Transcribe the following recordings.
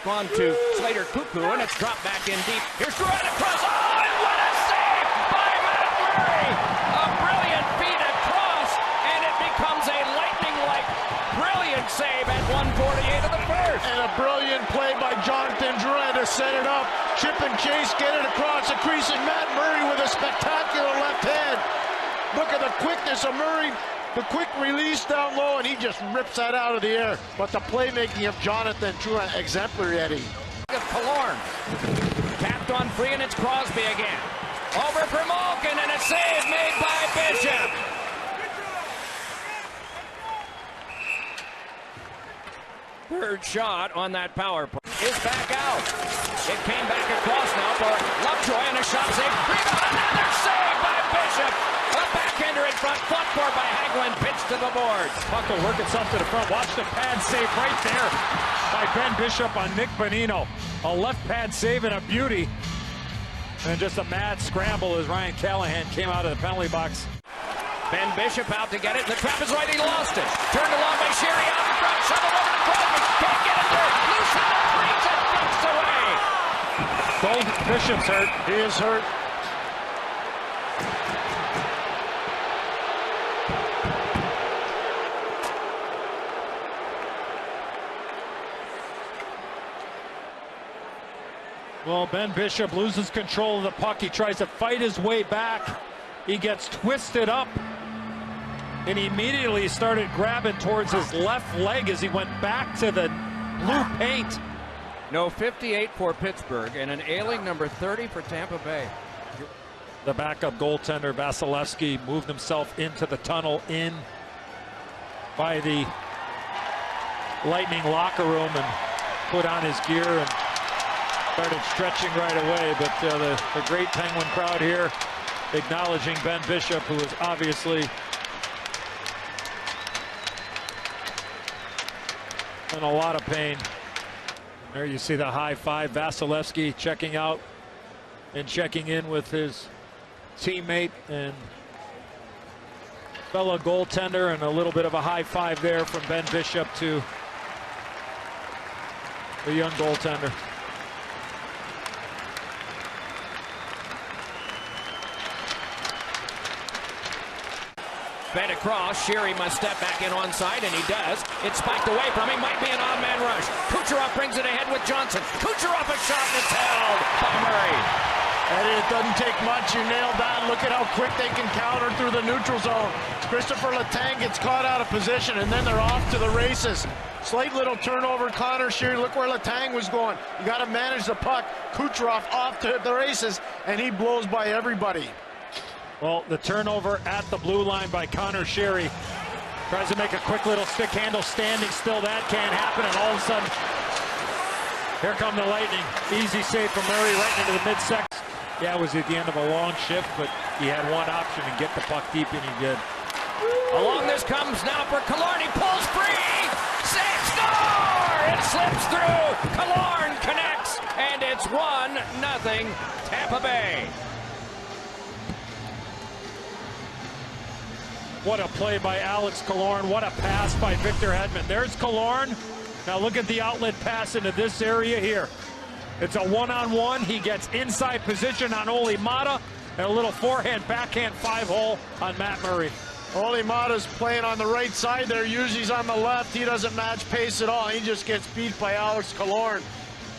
on to Slater Cuckoo, and it's dropped back in deep. Here's Durant across. Oh, and what a save by Matt Murray! A brilliant feed across, and it becomes a lightning-like brilliant save at 1:48 of the first. And a brilliant play by Jonathan Durant to set it up. Chip and chase, get it across the crease, and Matt Murray with a spectacular left hand. Look at the quickness of Murray. The quick release down low, and he just rips that out of the air. But the playmaking of Jonathan Durant, exemplary, Eddie. Killorn tapped on free, and it's Crosby again. Over for Malkin, and a save made by Bishop. Third shot on that power play is back out. It came back across now for Lovejoy, and a shot save. Rebound, another save by Bishop. A backhander in front, fought for by Hagwin, pitch to the board. Puck will work itself to the front. Watch the pad save right there by Ben Bishop on Nick Bonino. A left pad save and a beauty. And just a mad scramble as Ryan Callahan came out of the penalty box. Ben Bishop out to get it. The trap is right. He lost it. Turned along by Sherry out in front. Shoveled over to Crosby. Can't get it there. Loose in the crease and ducks away. Gold Bishop's hurt. He is hurt. Well, Ben Bishop loses control of the puck. He tries to fight his way back. He gets twisted up, and he immediately started grabbing towards his left leg as he went back to the blue paint. No 58 for Pittsburgh, and an ailing number 30 for Tampa Bay. The backup goaltender, Vasilevsky, moved himself into the tunnel in by the Lightning locker room and put on his gear and started stretching right away. But the great Penguin crowd here acknowledging Ben Bishop, who is obviously in a lot of pain. There you see the high five. Vasilevsky checking out and checking in with his teammate and fellow goaltender, and a little bit of a high five there from Ben Bishop to the young goaltender. Fed across, Sherry must step back in onside, and he does. It's spiked away from him, might be an odd man rush. Kucherov brings it ahead with Johnson. Kucherov a shot, and it's held by Murray. And it doesn't take much, you nailed that. Look at how quick they can counter through the neutral zone. Christopher Letang gets caught out of position, and then they're off to the races. Slight little turnover, Connor Sherry. Look where Letang was going. You got to manage the puck. Kucherov off to the races, and he blows by everybody. Well, the turnover at the blue line by Connor Sherry. Tries to make a quick little stick handle, standing still. That can't happen, and all of a sudden, here come the Lightning. Easy save from Murray right into the midsection. Yeah, it was at the end of a long shift, but he had one option to get the puck deep, and he did. Along this comes now for Killorn. He pulls free. Save, score! It slips through. Killorn connects, and it's 1-0 Tampa Bay. What a play by Alex Killorn. What a pass by Victor Hedman. There's Killorn. Now look at the outlet pass into this area here. It's a one-on-one. He gets inside position on Oli Mata, and a little forehand, backhand 5-hole on Matt Murray. Oli Mata's playing on the right side there. Usually he's on the left. He doesn't match pace at all. He just gets beat by Alex Killorn.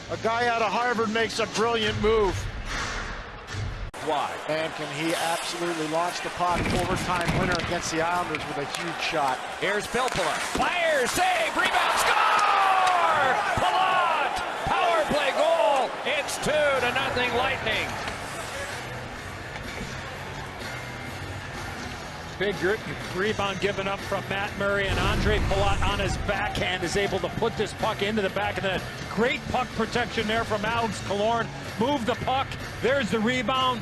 A guy out of Harvard makes a brilliant move. Why? And can he absolutely launch the puck? Overtime winner against the Islanders with a huge shot. Here's Filppula. Fires, save, rebound, score! Palat! Power play goal. It's 2-0 Lightning. Big rebound given up from Matt Murray, and Andre Palat on his backhand is able to put this puck into the back of the net. Great puck protection there from Alex Killorn. Move the puck. There's the rebound.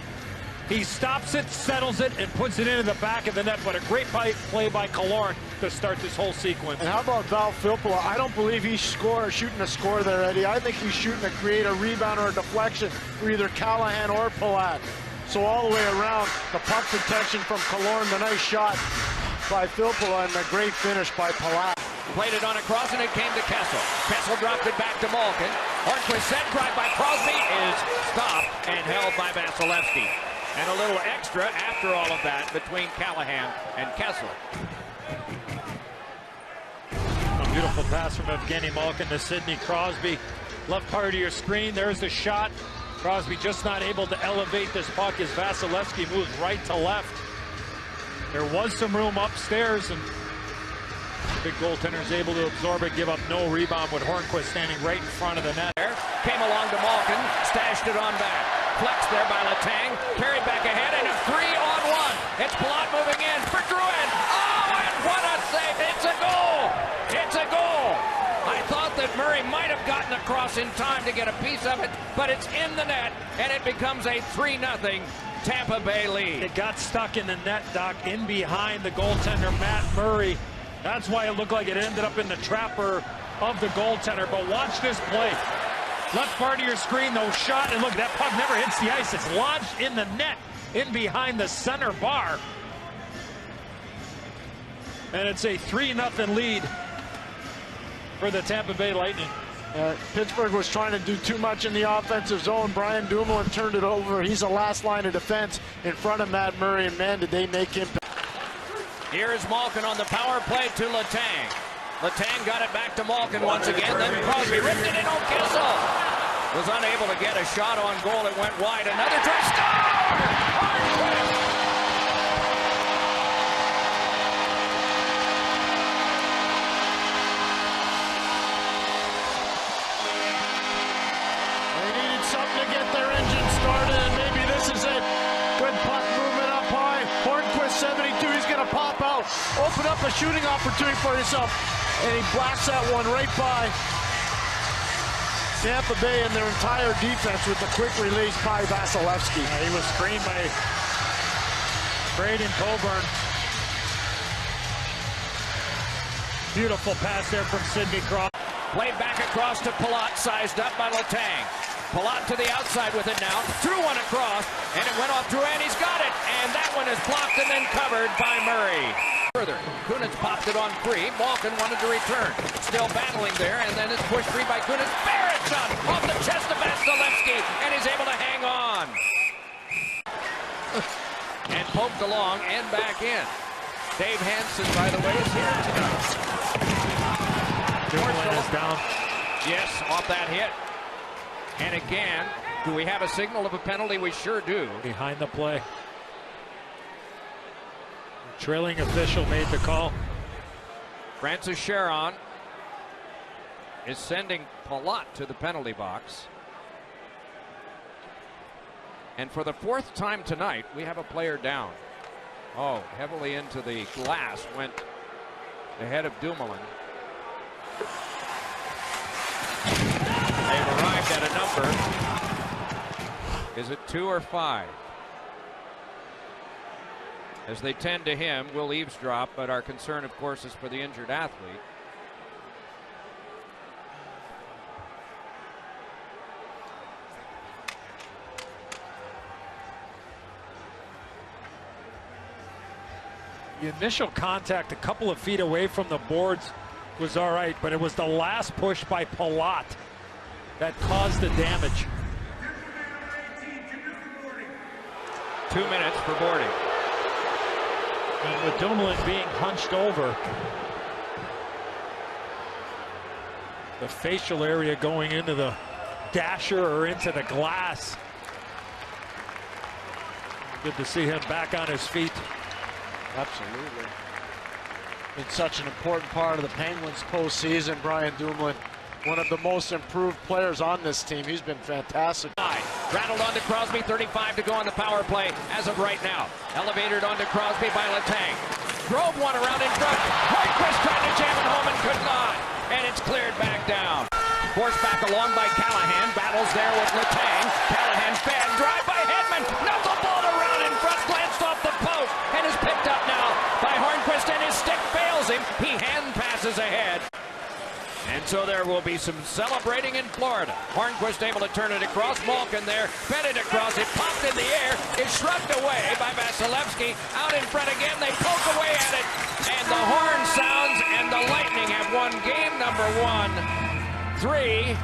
He stops it, settles it, and puts it into the back of the net. But a great play by Killorn to start this whole sequence. And how about Val Filppula? I don't believe he's shooting a score there, Eddie. I think he's shooting to create a rebound or a deflection for either Callahan or Palat. So all the way around, the puck protection from Killorn, the nice shot by Filppula, and the great finish by Palat. Played it on a cross, and it came to Kessel. Kessel dropped it back to Malkin. Hornquist set drive by Crosby is stopped and held by Vasilevsky. And a little extra after all of that between Callahan and Kessel. A beautiful pass from Evgeny Malkin to Sidney Crosby. Left part of your screen, there's the shot. Crosby just not able to elevate this puck as Vasilevsky moves right to left. There was some room upstairs, and the big goaltender is able to absorb it, give up no rebound with Hornquist standing right in front of the net. Came along to Malkin, stashed it on back. Flexed there by Letang, carried back ahead, and a 3-on-1. It's Palat moving in for Drouin. Oh, and what a save! It's a goal! It's a goal! I thought that Murray might have gotten across in time to get a piece of it, but it's in the net, and it becomes a 3-0 Tampa Bay lead. It got stuck in the net, Doc, in behind the goaltender, Matt Murray. That's why it looked like it ended up in the trapper of the goaltender. But watch this play. Left part of your screen, though, shot, and look, that puck never hits the ice. It's lodged in the net, in behind the center bar. And it's a 3-0 lead for the Tampa Bay Lightning. Pittsburgh was trying to do too much in the offensive zone. Brian Dumoulin turned it over. He's the last line of defense in front of Matt Murray, and man, did they make him. Here is Malkin on the power play to Letang. Letang got it back to Malkin once again. Then Crosby ripped it in on Kessel. Was unable to get a shot on goal. It went wide. Another try. Score! They needed something to get their engine started, and maybe this is it. Good puck movement up high. Hornquist 72. He's going to pop out. Open up a shooting opportunity for himself. And he blocks that one right by Tampa Bay and their entire defense with the quick release by Vasilevsky. He was screened by Braden Coburn. Beautiful pass there from Sidney Crosby. Played back across to Palat, sized up by Letang. Palat to the outside with it now. Threw one across, and it went off Drouin. He's got it, and that one is blocked and then covered by Murray. Further, Kunitz popped it on free. Malkin wanted to return. Still battling there, and then it's pushed free by Kunitz. Barrett shot off the chest of Vasilevsky, and he's able to hang on. And poked along and back in. Dave Hansen, by the way, is here tonight. Dumoulin is down. Yes, off that hit. And again, do we have a signal of a penalty? We sure do. Behind the play. The trailing official made the call. Francis Sharon is sending Palat to the penalty box. And for the 4th time tonight, we have a player down. Oh, heavily into the glass went the head of Dumoulin. They've arrived at a number. Is it 2 or 5? As they tend to him, we'll eavesdrop, but our concern, of course, is for the injured athlete. The initial contact a couple of feet away from the boards was all right, but it was the last push by Palat that caused the damage. 2 minutes for boarding. And with Dumoulin being hunched over, the facial area going into the dasher or into the glass. Good to see him back on his feet. Absolutely. Been such an important part of the Penguins postseason. Brian Dumoulin, one of the most improved players on this team. He's been fantastic. Rattled onto Crosby, 35 to go on the power play as of right now. Elevated onto Crosby by Letang. Drove one around in front. Hornquist tried to jam it home and could not. And it's cleared back down. Forced back along by Callahan. Battles there with Letang. Callahan fed. Drive by Hedman. Knuckleball around in front. Glanced off the post. And is picked up now by Hornquist. And his stick fails him. He hand passes ahead. And so there will be some celebrating in Florida. Hornquist able to turn it across. Malkin there, fed it across. It popped in the air. Is shrugged away by Vasilevsky. Out in front again. They poke away at it. And the horn sounds, and the Lightning have won game number 1, 3